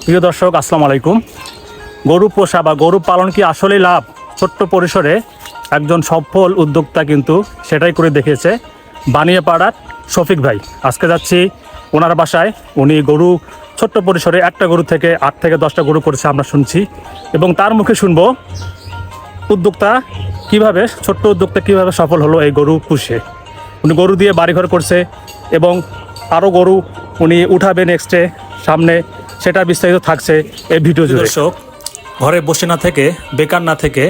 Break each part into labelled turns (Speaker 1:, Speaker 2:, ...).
Speaker 1: প্রিয় দর্শক, আসসালামু আলাইকুম। গরু পোষা বা গরু পালন কি আসলেই লাভ? ছোট্ট পরিসরে একজন সফল উদ্যোক্তা কিন্তু সেটাই করে দেখিয়েছে, বানিয়াপাড়ার শফিক ভাই। আজকে যাচ্ছি ওনার বাসায়। উনি গরু ছোট্ট পরিসরে একটা গরু থেকে 8 থেকে 10টা গরু করেছে আমরা শুনছি, এবং তার মুখে শুনবো উদ্যোক্তা কিভাবে, ছোট্ট উদ্যোক্তা কিভাবে সফল হলো এই গরু পুষে। উনি গরু দিয়ে বাড়িঘর করছে এবং আরও গরু উনি উঠাবে নেক্সটে সামনে, সেটা বিস্তারিত থাকছে এই ভিডিও জুড়ে। দর্শক, ঘরে বসে না থেকে, বেকার না থেকে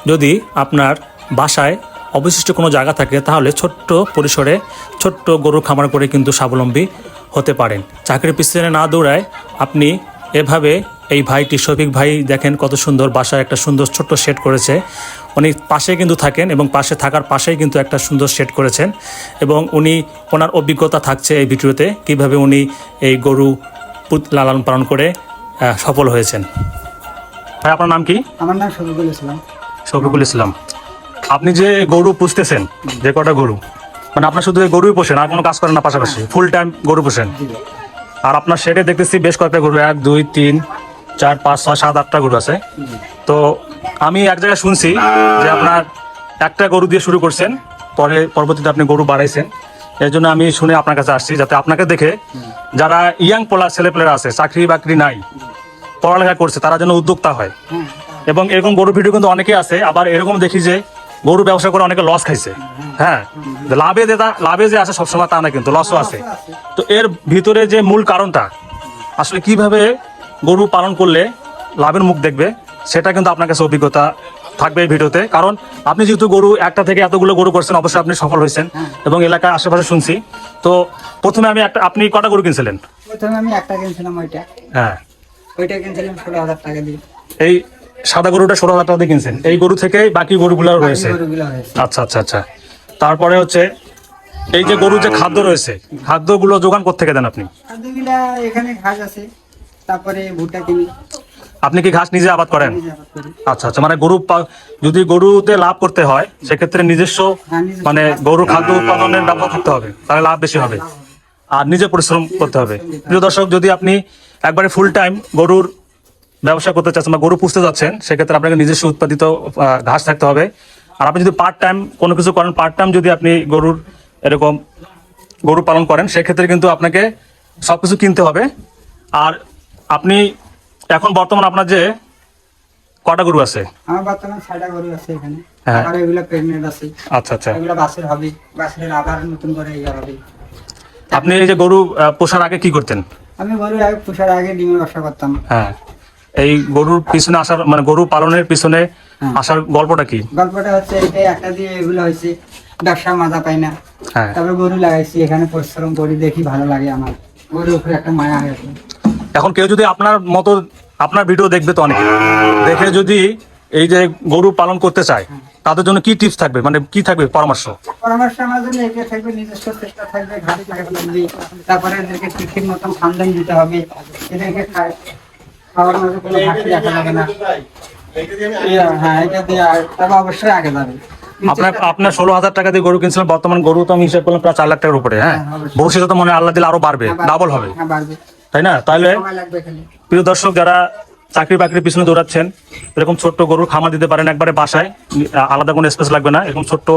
Speaker 1: যদি আপনার বাসায় অবশিষ্ট কোনো জায়গা থাকে, তাহলে ছোট্ট পরিসরে ছোট্ট গরুর খামার করে কিন্তু স্বাবলম্বী হতে পারেন। চাকরির পিছনে না দৌড়ায় আপনি এভাবে, এই ভাইটি শফিক ভাই দেখেন কত সুন্দর বাসায় একটা সুন্দর ছোট্ট শেড করেছে। উনি পাশে কিন্তু থাকেন এবং পাশে থাকার পাশেই কিন্তু একটা সুন্দর শেড করেছেন, এবং উনি ওনার অভিজ্ঞতা থাকছে এই ভিডিওতে কিভাবে উনি এই গরু লালন পালন করে সফল হয়েছেন। ভাই, আপনার নাম কি?
Speaker 2: আমার নাম শফিকুল ইসলাম।
Speaker 1: শফিকুল ইসলাম, আপনি যে গরু পুষতেছেন, যে কটা গরু, মানে আপনার শুধু এই গরুই পোষেন, আর কোনো কাজ করেন না পাশাপাশি? ফুল টাইম গরু পোষেন। আর আপনার শেডে দেখতেছি বেশ কয়েকটা গরু, 1 2 3 4 5 6 7 8টা গরু আছে। তো আমি এক জায়গায় শুনছি যে আপনার একটা গরু দিয়ে শুরু করছেন, পরবর্তীতে আপনি গরু বাড়াইছেন। এই জন্য আমি শুনে আপনার কাছে আসছি, যাতে আপনাকে দেখে যারা ইয়াং ছেলেপেলেরা আছে, চাকরি বাকরি নাই, পড়ালেখা করছে, তারা যেন উদ্যোক্তা হয়। এবং এরকম গরু ভিডিও কিন্তু অনেকেই আছে, আবার এরকম দেখি যে গরু ব্যবসা করে অনেকে লস খাইছে। হ্যাঁ, লাভে যে আছে সবসময় তা না, কিন্তু লসও আছে। তো এর ভিতরে যে মূল কারণটা, আসলে কিভাবে গরু পালন করলে লাভের মুখ দেখবে, সেটা কিন্তু আপনার কাছে অভিজ্ঞতা থাকবে এই ভিডিওতে। কারণ আপনি যেহেতু গরু একটা থেকে এতগুলো গরু করছেন, অবশ্যই আপনি সফল হয়েছেন এবং এলাকার আশেপাশে শুনছি। তো প্রথমে আপনি কটা গরু কিনছিলেন?
Speaker 2: প্রথমে আমি একটা কিনছিলাম,
Speaker 1: হ্যাঁ,
Speaker 2: ওইটা কিনছিলাম 16,000 টাকা দিয়ে।
Speaker 1: এই সাদা গরুটা 16,000 টাকা দিয়ে কিনছেন। এই গরু থেকে বাকি গরুগুলো রয়েছে। আচ্ছা আচ্ছা আচ্ছা। তারপরে হচ্ছে এই যে গরু যে খাদ্য রয়েছে, খাদ্যগুলো যোগান কোত্থেকে দেন আপনি?
Speaker 2: খাদ্যগুলা এখানে ঘাস আছে, তারপরে ভুট্টা কিনি।
Speaker 1: আপনি কি ঘাস নিজে আবাদ করেন?
Speaker 2: নিজে আবাদ করি।
Speaker 1: আচ্ছা আচ্ছা, মানে যদি গরুতে লাভ করতে হয়, সেক্ষেত্রে নিজস্ব মানে গরু খাদ্য উৎপাদনের ব্যবস্থা করতে হবে, তাহলে লাভ বেশি হবে, আর নিজে পরিশ্রম করতে হবে। প্রিয় দর্শক, যদি আপনি একবারে ফুল টাইম গরুর ব্যবসা করতে চাচ্ছেন বা গরু পুষতে যাচ্ছেন, সেক্ষেত্রে আপনাকে নিজস্ব উৎপাদিত ঘাস থাকতে হবে। আর আপনি যদি পার্ট টাইম কোনো কিছু করেন, পার্ট টাইম যদি আপনি এরকম গরু পালন করেন, সেক্ষেত্রে কিন্তু আপনাকে সবকিছু কিনতে হবে। আর আপনি এখন বর্তমান আপনার যে কটা গরু আছে?
Speaker 2: আমার বর্তমানে 6টা গরু আছে এখানে।
Speaker 1: হ্যাঁ।
Speaker 2: আর এগুলা প্রেগন্যান্ট আছে।
Speaker 1: আচ্ছা আচ্ছা।
Speaker 2: এগুলা বাছুর হবে, বাছুরের আবার নতুন করে হবে।
Speaker 1: আপনি এই যে গরু পোষার আগে কি করতেন?
Speaker 2: আমি গরু আগে পোষার আগে ডিমের ব্যবসা করতাম।
Speaker 1: হ্যাঁ, এই গরুর পিছনে আসার, মানে গরু পালনের পিছনে আসার গল্পটা কি?
Speaker 2: গল্পটা হচ্ছে এই একটা দিয়ে এগুলো হয়েছে, ব্যবসা মজা পাই না।
Speaker 1: হ্যাঁ,
Speaker 2: তারপরে গরু লাগাইছি, এখানে পরিশ্রম করি, দেখি ভালো লাগে, আমার গরুর উপরে একটা মায়া হয়েছে।
Speaker 1: এখন কেউ যদি আপনার মতো আপনার ভিডিও দেখবে, তো অনেকে দেখে যদি এই যে গরু পালন করতে চায়, তাদের জন্য কি টিপস থাকবে, মানে কি থাকবে পরামর্শ?
Speaker 2: আমার জন্য এটা থাকবে, নিজস্ব চেষ্টা থাকবে, ঘাস লাগাতে হবে, তারপরে এদেরকে ঠিক মতন খাদ্য দিতে হবে, এদেরকে খাওয়ার মধ্যে কোনো ঘাটতি রাখা যাবে না। হ্যাঁ, এটা দিয়ে তবে অবশ্যই আগে যাবে।
Speaker 1: আপনার 16,000 টাকা দিয়ে গরু কিনছিলেন, বর্তমান গরু তো আমি হিসাব করলাম প্রায় 4 লাখ টাকার উপরে। হ্যাঁ, ভবিষ্যতে তো মনে হয় আল্লাহ দিলে আরো বাড়বে, ডাবল হবে, তাই না? তাহলে প্রিয় দর্শক, যারা চাকরি বাকরির পিছনে দৌড়াচ্ছেন, এরকম ছোট্ট গরুর খামার দিতে পারেন একবারে বাসায়, আলাদা কোনো স্পেস লাগবে না। এরকম ছোট্ট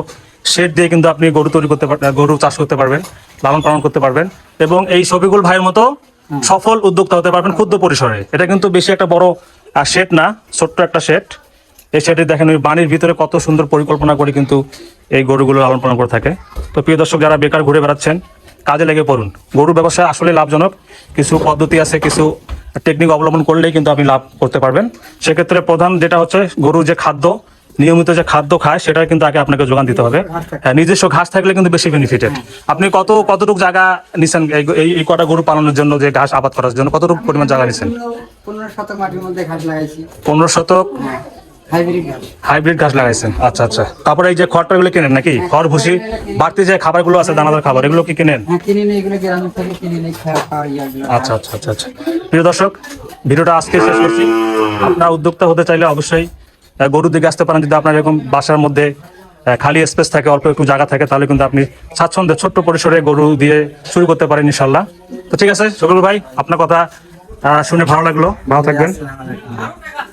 Speaker 1: শেড দিয়ে কিন্তু আপনি গরু তৈরি করতে পারবেন, গরু চাষ করতে পারবেন, লালন পালন করতে পারবেন, এবং এই শফিকুল ভাইয়ের মতো সফল উদ্যোক্তা হতে পারবেন ক্ষুদ্র পরিসরে। এটা কিন্তু বেশি একটা বড় শেড না, ছোট্ট একটা শেড। এই শেডে দেখেন ওই বাড়ির ভিতরে কত সুন্দর পরিকল্পনা করে কিন্তু এই গরুগুলো লালন পালন করে থাকে। তো প্রিয় দর্শক, যারা বেকার ঘুরে বেড়াচ্ছেন, কাজে লেগে পড়ুন। গরু ব্যবসা আসলে লাভজনক। কিছু পদ্ধতি আছে, কিছু টেকনিক অবলম্বন করলেই কিন্তু আপনি লাভ করতে পারবেন। সেক্ষেত্রে প্রধান যেটা হচ্ছে, গরু যে খাদ্য, নিয়মিত যে খাদ্য খায়, সেটা কিন্তু আগে আপনাকে যোগান দিতে হবে। হ্যাঁ, নিজস্ব ঘাস থাকলে কিন্তু বেশি বেনিফিটেড। আপনি কতটুকু জায়গা নিছেন এই কটা গরু পালনের জন্য, যে ঘাস আবাদ করার জন্য কতটুকু পরিমাণ জায়গা নিছেন?
Speaker 2: 15 শতক মাটির মধ্যে ঘাস লাগাইছি।
Speaker 1: 15 শতক
Speaker 2: হাইব্রিড
Speaker 1: ঘাস লাগাইছেন। আচ্ছা আচ্ছা। তারপরে এই যে খড়টা, এগুলো কেনেন নাকি? খড়, ভুসি, বাড়তি যে খাবারগুলো আছে, দানাদার খাবার, এগুলো কি কেনেন? আচ্ছা আচ্ছা আচ্ছা আচ্ছা। প্রিয় দর্শক, ভিডিওটা আজকে শেষ করছি। আপনারা উদ্যোক্তা হতে চাইলে অবশ্যই গরুর দিকে আসতে পারেন। যদি আপনার এরকম বাসার মধ্যে খালি স্পেস থাকে, অল্প একটু জায়গা থাকে, তাহলে কিন্তু আপনি স্বাচ্ছন্দ্যে ছোট্ট পরিসরে গরু দিয়ে শুরু করতে পারেন ইনশাল্লাহ। তো ঠিক আছে শফিকুল ভাই, আপনার কথা শুনে ভালো লাগলো, ভালো থাকবেন।
Speaker 2: আসসালামু আলাইকুম।